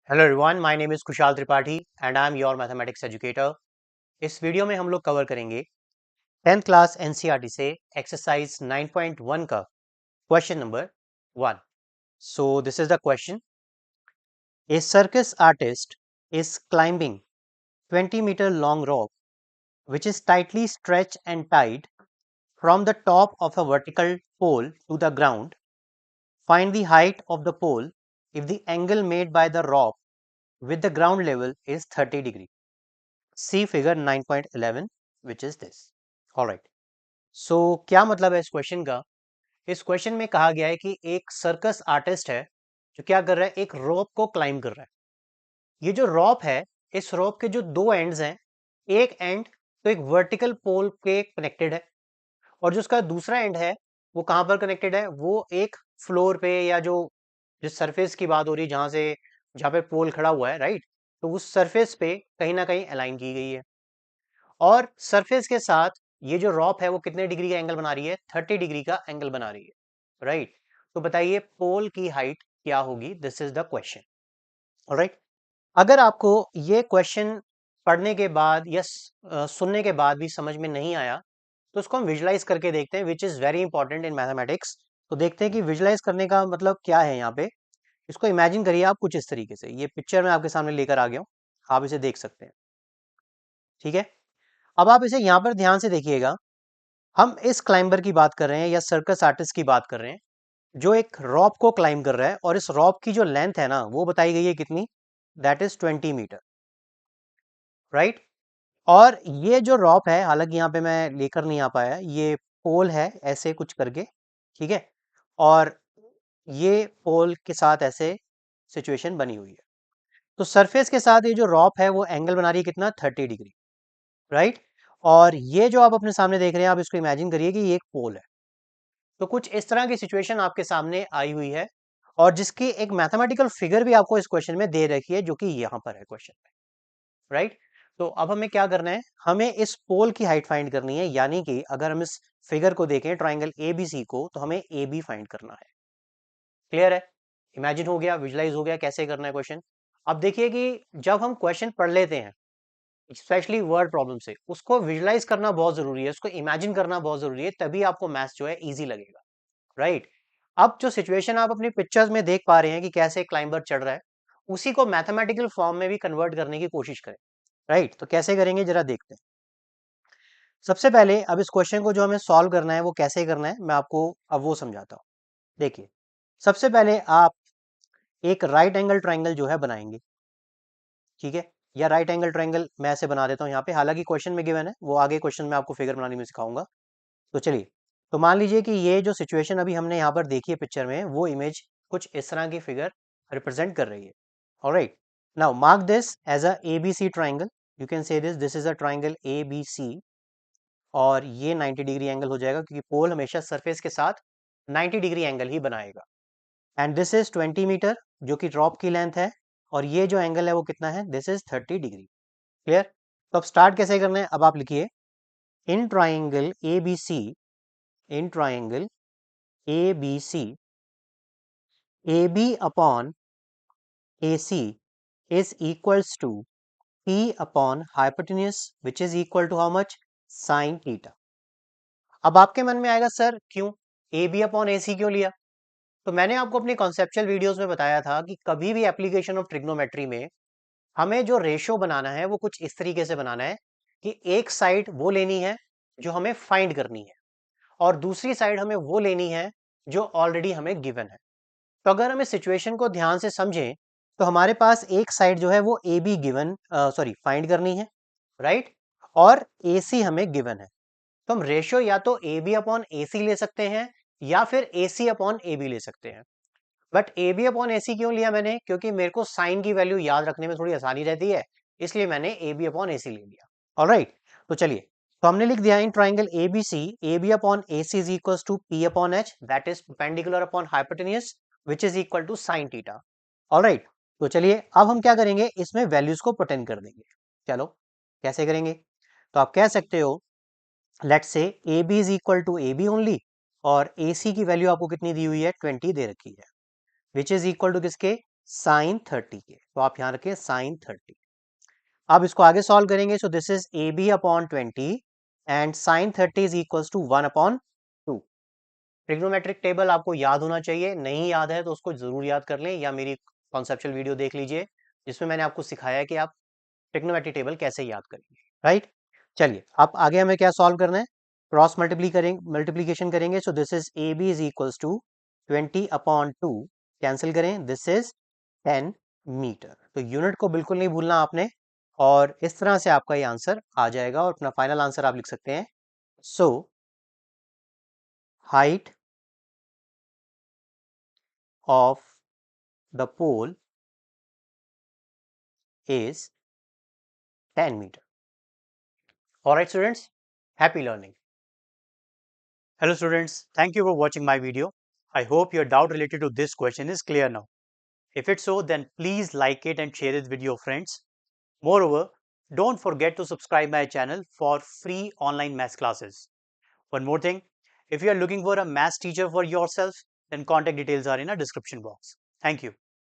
Hello everyone, my name is Kushal Tripathi and I am your mathematics educator. इस video में हम लोग कवर करेंगे 10th क्लास एनसीईआरटी से एक्सरसाइज 9.1 का question number 1। So this is the question. A circus artist is climbing 20-meter long rope which is tightly stretched and tied from the top of a vertical pole to the ground. Find the height of the pole if the angle made by the rope with the ground level is 30 degree. See figure 9.11 which is this. Alright. So क्या मतलब है इस question का? इस question में कहा गया है कि एक सर्कस आर्टिस्ट है जो क्या कर रहा है, एक रोप को क्लाइंब कर रहा है। ये जो रोप है, इस रोप के जो दो एंड्स हैं, एक एंड तो एक वर्टिकल पोल के कनेक्टेड है और जो उसका दूसरा एंड है वो कहाँ पर कनेक्टेड है, वो एक फ्लोर पे या जो जिस सरफेस की बात हो रही है जहाँ पे पोल खड़ा हुआ है, राइट, तो उस सरफेस पे कहीं ना कहीं अलाइन की गई है। और सरफेस के साथ ये जो रॉप है वो कितने डिग्री का एंगल बना रही है, 30 डिग्री का एंगल बना रही है, राइट। तो बताइए पोल की हाइट क्या होगी, this is the question. Alright, अगर आपको ये क्वेश्चन पढ़ने के बाद या सुनने के बाद भी समझ में नहीं आया तो उसको हम विजुलाइज करके देखते हैं, which is very important in mathematics. तो देखते हैं कि विजुलाइज करने का मतलब क्या है यहाँ पे। इसको इमेजिन करिए आप कुछ इस तरीके से, ये पिक्चर मैं आपके सामने लेकर आ गया हूँ, आप इसे देख सकते हैं, ठीक है। अब आप इसे यहाँ पर ध्यान से देखिएगा। हम इस क्लाइंबर की बात कर रहे हैं या सर्कस आर्टिस्ट की बात कर रहे हैं जो एक रॉप को क्लाइंब कर रहा है और इस रॉप की जो लेंथ है ना वो बताई गई है कितनी, दैट इज 20 मीटर, राइट। और ये जो रॉप है, हालांकि यहाँ पे मैं लेकर नहीं आ पाया, ये पोल है ऐसे कुछ करके, ठीक है। और ये पोल के साथ ऐसे सिचुएशन बनी हुई है। तो सरफेस के साथ ये जो रॉप है वो एंगल बना रही है कितना, 30 डिग्री, राइट। और ये जो आप अपने सामने देख रहे हैं, आप इसको इमेजिन करिए कि ये एक पोल है। तो कुछ इस तरह की सिचुएशन आपके सामने आई हुई है और जिसकी एक मैथमेटिकल फिगर भी आपको इस क्वेश्चन में दे रखी है जो कि यहाँ पर है क्वेश्चन में, राइट। तो अब हमें क्या करना है, हमें इस पोल की हाइट फाइंड करनी है, यानी कि अगर हम इस फिगर को देखें ट्राइंगल एबीसी को, तो हमें ए बी फाइंड करना है। क्लियर है, इमेजिन हो गया, विजुलाइज हो गया कैसे करना है क्वेश्चन। अब देखिए कि जब हम क्वेश्चन पढ़ लेते हैं, स्पेशली वर्ड प्रॉब्लम से, उसको विजुलाइज करना बहुत जरूरी है, उसको इमेजिन करना बहुत जरूरी है, तभी आपको मैथ्स जो है इजी लगेगा, राइट। अब जो सिचुएशन आप अपनी पिक्चर्स में देख पा रहे हैं कि कैसे क्लाइंबर चढ़ रहा है, उसी को मैथमेटिकल फॉर्म में भी कन्वर्ट करने की कोशिश करें, राइट। तो कैसे करेंगे जरा देखते हैं। सबसे पहले अब इस क्वेश्चन को जो हमें सॉल्व करना है वो कैसे करना है मैं आपको अब वो समझाता हूँ। देखिए, सबसे पहले आप एक राइट एंगल ट्राइंगल जो है बनाएंगे, ठीक है। या राइट एंगल ट्राइंगल मैं ऐसे बना देता हूँ यहाँ पे, हालांकि क्वेश्चन में गिवन है, वो आगे क्वेश्चन में आपको फिगर बनाने में सिखाऊंगा। तो चलिए, तो मान लीजिए कि ये जो सिचुएशन अभी हमने यहाँ पर देखी है पिक्चर में, वो इमेज कुछ इस तरह की फिगर रिप्रेजेंट कर रही है। Alright, now mark this as a ABC triangle. You can say this is a triangle ABC. और ये 90 डिग्री एंगल हो जाएगा क्योंकि पोल हमेशा सरफेस के साथ 90 डिग्री एंगल ही बनाएगा। एंड दिस इज 20 मीटर जो कि ड्रॉप की लेंथ है, और ये जो एंगल है वो कितना है, दिस इज 30 डिग्री। क्लियर। तो अब स्टार्ट कैसे करना है, अब आप लिखिए in triangle A B C, in triangle A B C, A B upon A C is equals to P upon hypotenuse which is equal to how much, sin theta। अब आपके मन में आएगा सर क्यों ए बी अपॉन ए सी क्यों लिया। तो मैंने आपको अपनी कॉन्सेप्चुअल वीडियोस में बताया था कि कभी भी एप्लीकेशन ऑफ ट्रिग्नोमेट्री में हमें जो रेशो बनाना है वो कुछ इस तरीके से बनाना है कि एक साइड वो लेनी है जो हमें फाइंड करनी है और दूसरी साइड हमें वो लेनी है जो ऑलरेडी हमें गिवन है। तो अगर हम इस सिचुएशन को ध्यान से समझें तो हमारे पास एक साइड जो है वो A be given, sorry find करनी है, राइट, और ए सी हमें गिवन है। तो हम रेशियो या तो ए बी अपॉन ए सी ले सकते हैं या फिर ए सी अपॉन ए बी ले सकते हैं। But A B upon A सी क्यों लिया मैंने, क्योंकि मेरे को साइन की वैल्यू याद रखने में थोड़ी आसानी रहती है, इसलिए मैंने ए बी अपॉन ए सी ले लिया। ऑलराइट, तो चलिए, तो हमने लिख दिया in triangle A B C, A B upon A C is equal to P upon H, that is perpendicular upon hypotenuse which is equal to sine theta. Alright, तो चलिए अब हम क्या करेंगे, इसमें वैल्यूज को पुट इन कर देंगे। चलो कैसे करेंगे, तो आप कह सकते हो let's say A B is equal to A B only, और ए सी की वैल्यू आपको कितनी दी हुई है, 20 दे रखी है, विच इज इक्वल टू किसके, साइन 30 के, तो आप यहां रखें साइन 30। अब इसको आगे सॉल्व करेंगे, so this is A B upon 20 and sine 30 is equals to 1 upon 2। Trigonometric table आपको याद होना चाहिए, नहीं याद है तो उसको जरूर याद कर लें, या मेरी कॉन्सेप्चुअल वीडियो देख लीजिए जिसमें मैंने आपको सिखाया कि आप ट्रिग्नोमेट्रिक टेबल कैसे याद करेंगे, राइट। चलिए अब आगे हमें क्या सॉल्व करना है, क्रॉस मल्टीप्लीकेशन करेंगे, so this is A B is equals to 20 upon 2, cancel करें, दिस इज 10 मीटर। तो यूनिट को बिल्कुल नहीं भूलना आपने, और इस तरह से आपका ये आंसर आ जाएगा, और अपना फाइनल आंसर आप लिख सकते हैं। So height of the pole is 10 meter. Alright students, happy learning. Hello students, thank you for watching my video. I hope your doubt related to this question is clear now. If it's so, then please like it and share it with your friends. Moreover, don't forget to subscribe my channel for free online maths classes. One more thing, if you are looking for a maths teacher for yourself, then contact details are in a description box. Thank you.